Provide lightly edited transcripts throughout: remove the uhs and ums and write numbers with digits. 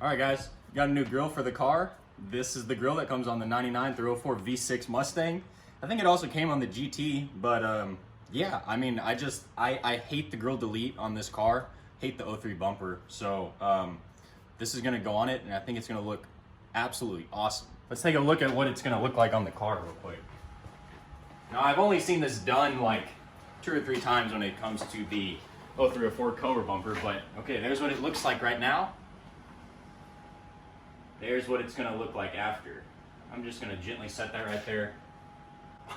All right, guys, got a new grill for the car. This is the grill that comes on the 99 through 04 V6 Mustang. I think it also came on the GT, but yeah, I mean, I hate the grill delete on this car. Hate the 03 bumper. So this is gonna go on it, and I think it's gonna look absolutely awesome. Let's take a look at what it's gonna look like on the car real quick. Now, I've only seen this done like 2 or 3 times when it comes to the 03 or 04 Cobra bumper, but okay, there's what it looks like right now. There's what it's gonna look like after. I'm just gonna gently set that right there.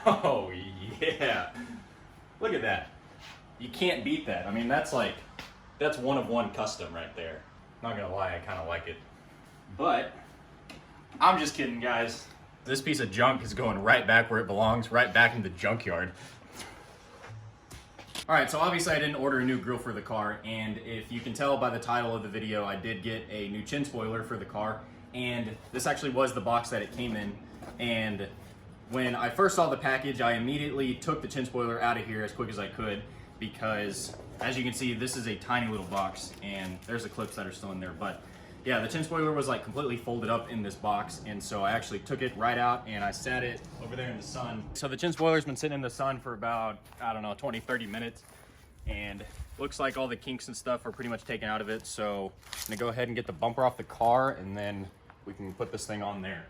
Oh yeah, look at that. You can't beat that. I mean, that's one of one custom right there. Not gonna lie, I kinda like it. But, I'm just kidding, guys. This piece of junk is going right back where it belongs, right back in the junkyard. All right, so obviously I didn't order a new grill for the car, and if you can tell by the title of the video, I did get a new chin spoiler for the car, and this actually was the box that it came in. And when I first saw the package, I immediately took the chin spoiler out of here as quick as I could, because as you can see, this is a tiny little box, and there's the clips that are still in there. But yeah, the chin spoiler was like completely folded up in this box, and so I actually took it right out and I sat it over there in the sun. So the chin spoiler's been sitting in the sun for about, I don't know, 20-30 minutes, and looks like all the kinks and stuff are pretty much taken out of it. So I'm gonna go ahead and get the bumper off the car, and then we can put this thing on there.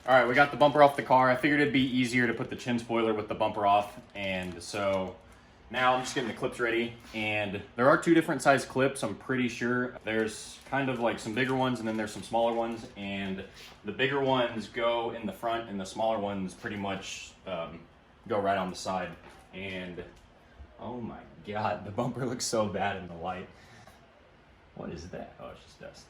All right, we got the bumper off the car. I figured it'd be easier to put the chin spoiler with the bumper off, and so now I'm just getting the clips ready. And there are 2 different size clips, I'm pretty sure. There's kind of like some bigger ones, and then there's some smaller ones, and the bigger ones go in the front, and the smaller ones pretty much go right on the side. And oh my God, the bumper looks so bad in the light. What is that? Oh, it's just dust.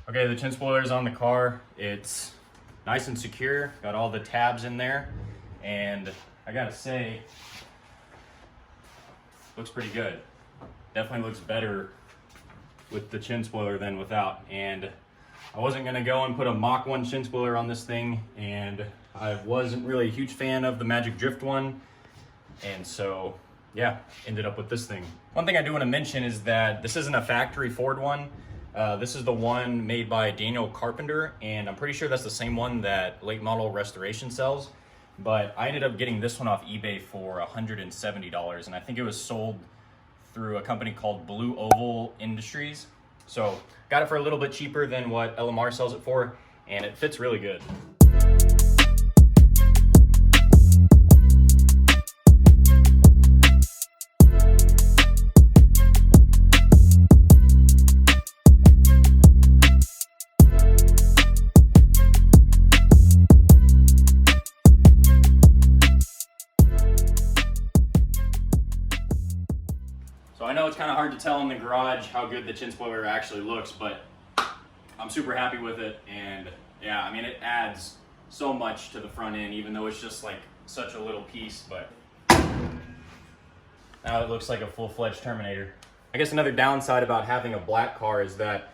Okay, the chin spoiler is on the car. It's nice and secure, got all the tabs in there, and I gotta say, looks pretty good. Definitely looks better with the chin spoiler than without. And I wasn't gonna go and put a Mach 1 chin spoiler on this thing, and I wasn't really a huge fan of the Magic Drift one, and so yeah, ended up with this thing. One thing I do want to mention is that this isn't a factory Ford one. This is the one made by Daniel Carpenter, and I'm pretty sure that's the same one that Late Model Restoration sells. But I ended up getting this one off eBay for $170, and I think it was sold through a company called Blue Oval Industries. So got it for a little bit cheaper than what LMR sells it for, and it fits really good. So I know it's kind of hard to tell in the garage how good the chin spoiler actually looks, but I'm super happy with it. And yeah, I mean, it adds so much to the front end, even though it's just like such a little piece. But now it looks like a full-fledged Terminator. I guess another downside about having a black car is that,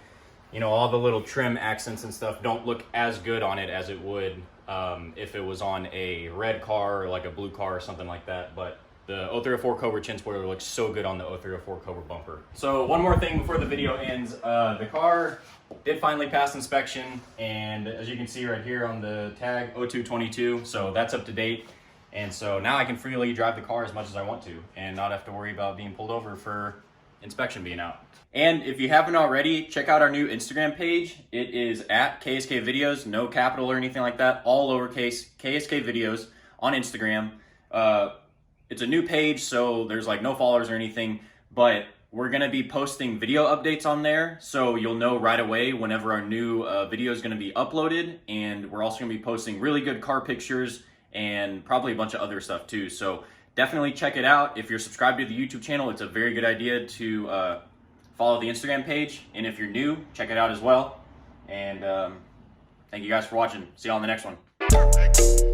you know, all the little trim accents and stuff don't look as good on it as it would if it was on a red car or like a blue car or something like that. But the 0304 Cobra chin spoiler looks so good on the 0304 Cobra bumper. So one more thing before the video ends. The car did finally pass inspection, and as you can see right here on the tag, 0222, so that's up to date. And so now I can freely drive the car as much as I want to and not have to worry about being pulled over for inspection being out. And if you haven't already, check out our new Instagram page. It is at KSKVideos, no capital or anything like that, all lowercase, KSKVideos on Instagram. It's a new page, so there's like no followers or anything, but we're gonna be posting video updates on there, so you'll know right away whenever our new video is gonna be uploaded. And we're also gonna be posting really good car pictures and probably a bunch of other stuff too. So definitely check it out. If you're subscribed to the YouTube channel, it's a very good idea to follow the Instagram page. And if you're new, check it out as well. And thank you guys for watching. See you on the next one.